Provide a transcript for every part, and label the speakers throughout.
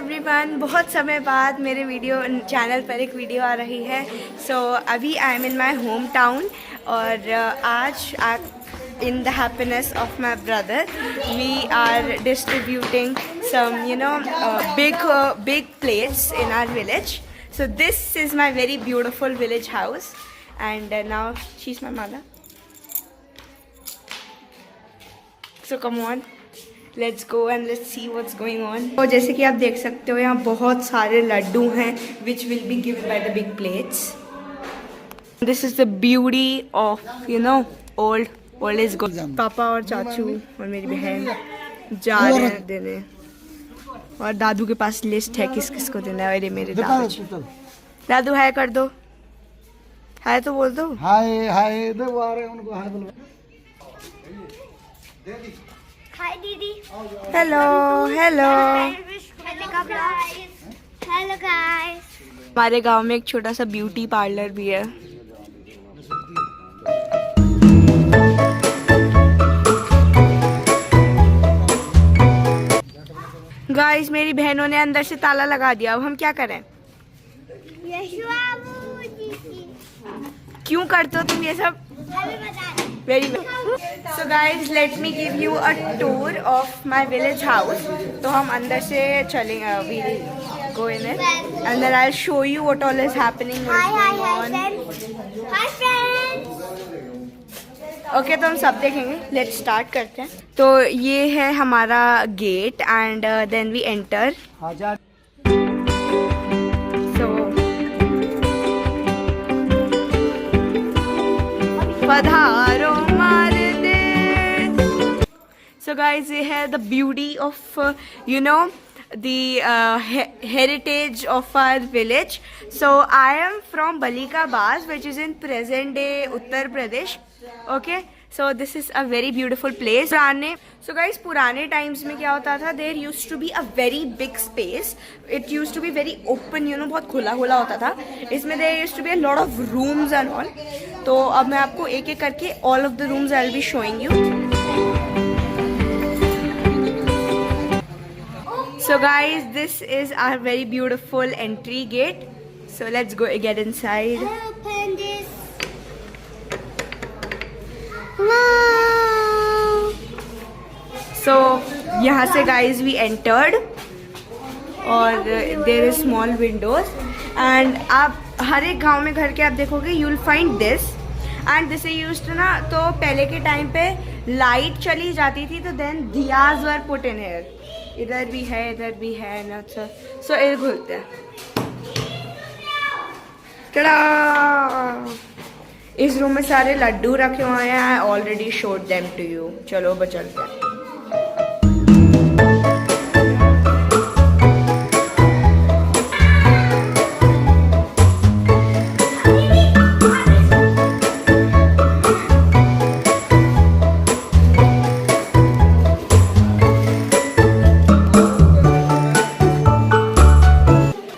Speaker 1: Everyone, बहुत समय बाद मेरे वीडियो चैनल पर एक वीडियो आ रही है। अभी I am in my home town और आज in the happiness of my brother we are distributing some big plates in our village. So this is my very beautiful village house and now she's my mother. So come on, let's go and let's see what's going on. तो जैसे कि आप देख सकते हो यहाँ बहुत सारे लड्डू हैं which will be given by the big plates. This is the beauty of old is good. पापा और चाचू और मेरी बहन जा रहे हैं देने और दादू के पास लिस्ट है किस किस को देना है। अरे मेरे दादू हाय कर दो, हाय तो बोल दो।
Speaker 2: हाय हाय दो आ रहे हैं उनको हाय बोलो।
Speaker 3: हाय दीदी।
Speaker 1: Hello hello
Speaker 3: hello guys.
Speaker 1: हमारे गांव में एक छोटा सा ब्यूटी पार्लर भी है। गाइस मेरी बहनों ने अंदर से ताला लगा दिया, अब हम क्या करें? क्यों करते हो तुम ये सब? Very good. So guys let me give you a tour of my village house. तो हम अंदर से चलेंगे, we go in it and then I will show you what all is happening okay. तो हम सब देखेंगे, लेट्स स्टार्ट करते हैं। तो ये है हमारा gate and then we enter. पधारो मार दे। सो गाइज ये है the beauty of the heritage of our village. So I am from Balikabaz, which is in present day Uttar Pradesh. Okay, so this is a very beautiful place. So guys, पुराने times में क्या होता था? There used to be a very big space. It used to be very open, बहुत खुला खुला होता था। इसमें there used to be a lot of rooms and all. तो अब मैं आपको एक एक करके all of the rooms I'll be showing you. So guys, this is our very beautiful entry gate. So let's go get inside.
Speaker 3: Open this.
Speaker 1: So यहाँ से guys we entered और there is small windows and आप हर एक गांव में घर के आप देखोगे you will find this and this is used to ना, तो पहले के टाइम पे लाइट चली जाती थी तो then diyas were put in here. इधर भी है ना। सो इधर घूमते हैं। इस रूम में सारे लड्डू रखे हुए हैं। I already showed them to you. चलो बचलते हैं।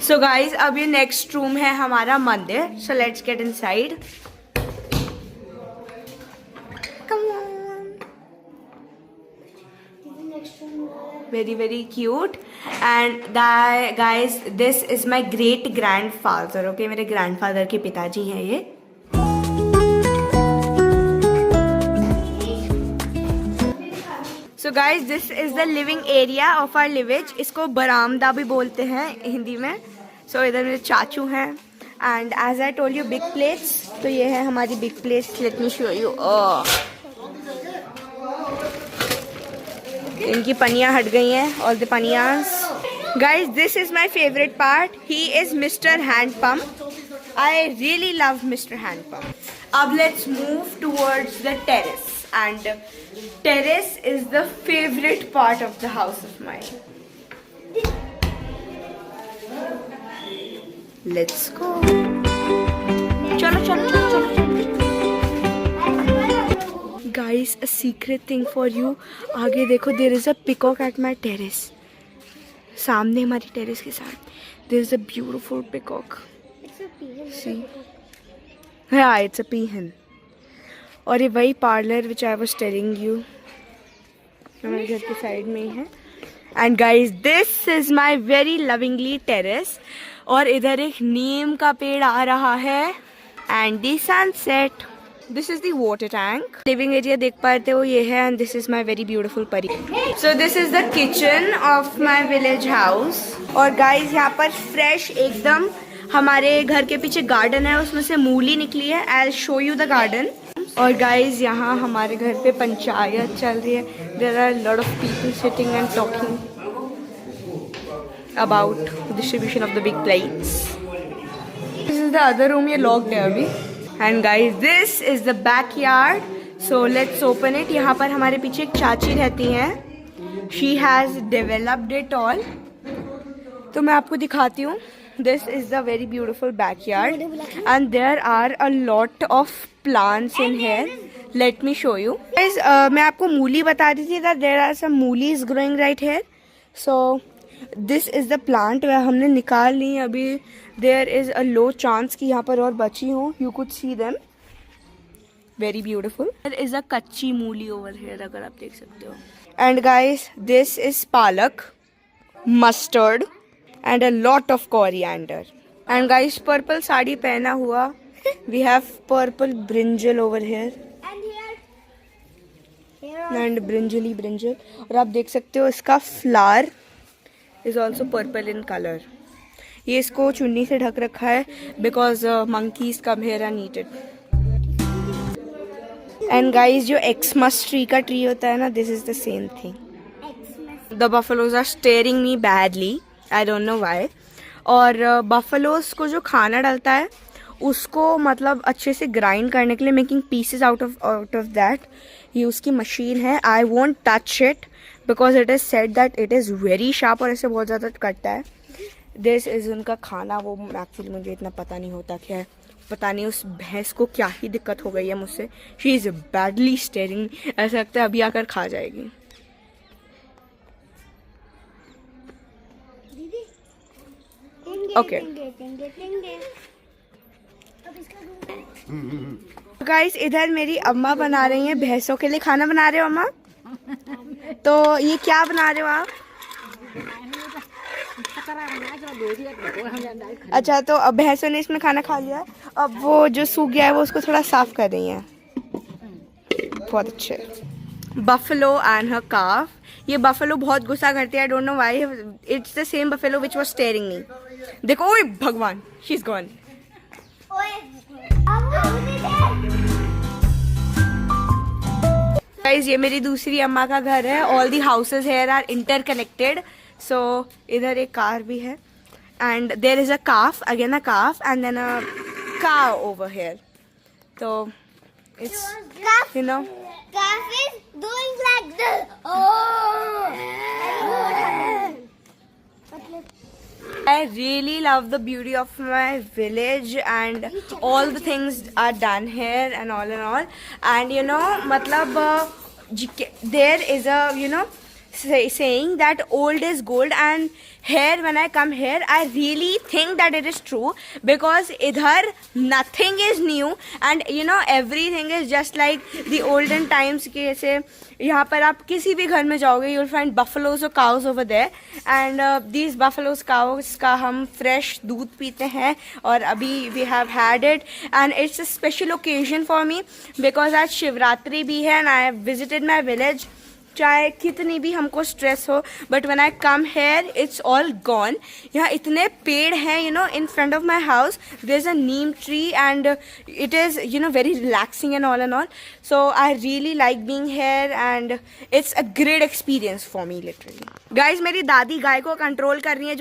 Speaker 1: So guys, अब ये नेक्स्ट रूम है हमारा मंदिर। So let's get inside. Come on. Very very cute. And guys, this is my great grandfather. Okay, मेरे grandfather के पिताजी हैं ये। So guys, this is the living area of our village. इसको बरामदा भी बोलते हैं हिंदी में। So इधर मेरे चाचू हैं and as I told you big plates, तो ये है हमारी big plates. Let me show you. इनकी पनियाँ हट गई हैं, all the पनियास. Guys, this is my favorite part. He is Mr. Hand Pump. I really love Mr. Hand Pump. अब let's move towards the terrace. And terrace is the favorite part of the house of mine. Let's go. चलो। Guys, a secret thing for you. आगे देखो, there is a peacock at my terrace. सामने हमारी terrace के साथ there is a beautiful peacock.
Speaker 3: It's a peahen.
Speaker 1: See? Yeah, it's a peahen. और ये वही parlour which I was telling you हमारे घर के साइड में ही है। And guys this is my very lovingly terrace. और इधर एक नीम का पेड़ आ रहा है and the sunset. This is the water tank. Living area देख पाते हो ये है and this is my very beautiful Pari. So this is the kitchen of my village house. और गाइज यहाँ पर फ्रेश एकदम हमारे घर के पीछे गार्डन है, उसमें से मूली निकली है. I will show you the garden. और गाइज यहाँ हमारे घर पे पंचायत चल रही है. There are lot of people sitting and talking about distribution of the big plates. This is the other room. ये लॉक्ड है अभी. And guys this is the back yard. So let's open it. यहाँ पर हमारे पीछे एक चाची रहती हैं. She has developed it all. तो मैं आपको दिखाती हूँ. This is the very beautiful backyard and there are a lot of plants in here. Let me show you. Guys, मैं आपको मूली बता रही थी that there are some मूलीज growing right here. So this is the plant वह हमने निकाल ली अभी. There is a low chance कि यहाँ पर और बची हो. You could see them. Very beautiful. There is a कच्ची मूली over here अगर आप देख सकते हो. And guys, this is पालक, mustard. And a lot of coriander. And guys, purple sari पहना हुआ. We have purple brinjal over here. And brinjal. और आप देख सकते हो इसका flower is also purple in color. ये इसको चुन्नी से ढक रखा है because monkeys come here and eat it. And guys, जो Xmas tree का tree होता है ना, this is the same thing. The buffaloes are staring me badly. I don't know why. और बफलोस को जो खाना डलता है उसको मतलब अच्छे से ग्राइंड करने के लिए making pieces out of that ये उसकी मशीन है. I won't touch it because it is said that it is very sharp और ऐसे बहुत ज़्यादा कटता है. दिस इज़ उनका खाना. वो एक्चुअली मुझे इतना पता नहीं होता क्या है. पता नहीं उस भैंस को क्या ही दिक्कत हो गई है मुझसे. She is badly steering. ऐसा लगता है अभी आकर खा जाएगी. ओके गाइस, इधर मेरी अम्मा बना रही हैं भैंसों के लिए खाना. बना रहे हो अम्मा? तो ये क्या बना रहे हो आप? अच्छा, तो अब भैंसों ने इसमें खाना खा लिया. अब वो जो सूख गया है वो उसको थोड़ा साफ कर रही हैं. बहुत अच्छे. Buffalo and her calf. ये बफलो बहुत गुस्सा करती है. I don't know why. It's the same buffalo which was staring me. देखो, ओए भगवान, शी इज गॉन. गाइस, ये मेरी दूसरी अम्मा का घर है. All the houses here are interconnected. So इधर एक कार भी है and there is a calf, again a calf and then a cow over here. तो it's you know
Speaker 3: Calf is doing like this. Oh!
Speaker 1: I really love the beauty of my village and all the things are done here and all. And you know, matlab, there is a, you know, saying that old is gold, and here when I come here I really think that it is true because idhar nothing is new and you know everything is just like the olden times के ऐसे. यहाँ पर आप किसी भी घर में जाओगे you will find buffaloes or cows over there and these buffaloes cows का हम fresh दूध पीते हैं और अभी we have had it and it's a special occasion for me because आज शिवरात्रि भी है and I have visited my village. चाहे कितनी भी हमको स्ट्रेस हो but when I come here it's all gone. यहाँ इतने पेड़ हैं you know in front of my house. There is a neem tree and it is you know very relaxing and all. So I really like being here and it's a great experience for me literally. Guys, मेरी दादी गाय को control कर रही है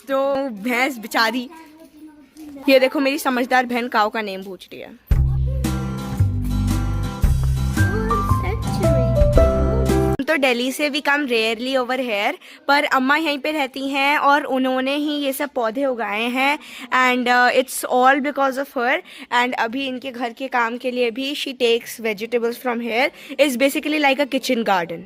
Speaker 1: जो भैंस बेचारी. ये देखो, मेरी समझदार बहन काऊ का नेम पूछ रही है. तो दिल्ली से भी कम रेयरली ओवर हेयर, पर अम्मा यहीं पे रहती हैं और उन्होंने ही ये सब पौधे उगाए हैं and it's all because of her. And अभी इनके घर के काम के लिए भी she takes vegetables from here. It's basically like a kitchen garden.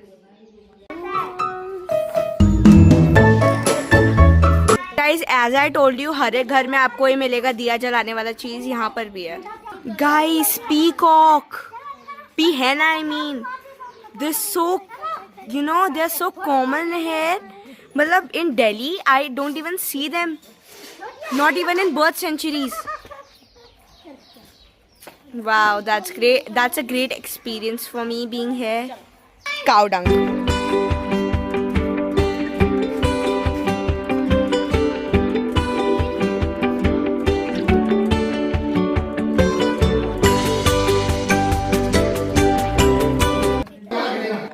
Speaker 1: Guys, as I told you, हर एक घर में आपको ये मिलेगा दिया जलाने वाला चीज़. यहाँ पर भी है. गाइज, पीकॉक, पी है ना, I mean this so you know, they're so common here. मतलब in Delhi, I don't even see them. Not even in birth centuries. Wow, that's great. That's a great experience for me being here. Cow dung.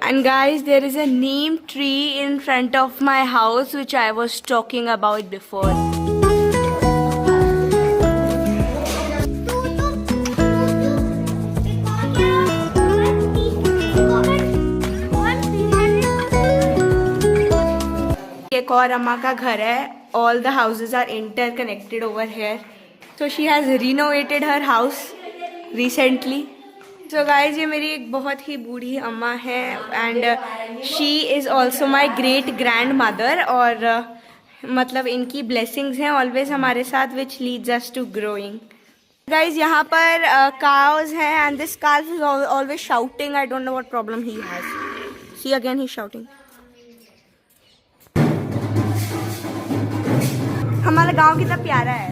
Speaker 1: And guys, there is a neem tree in front of my house which I was talking about before. एक और अम्मा का घर है. All the houses are interconnected over here. So she has renovated her house recently. So guys, ये मेरी एक बहुत ही बूढ़ी अम्मा है and she is also my great grandmother. और मतलब इनकी blessings हैं always हमारे साथ which leads us to growing. Guys, यहाँ पर cows हैं and this calf is always shouting. I don't know what problem he has. See again he's shouting. हमारा गांव कितना प्यारा है.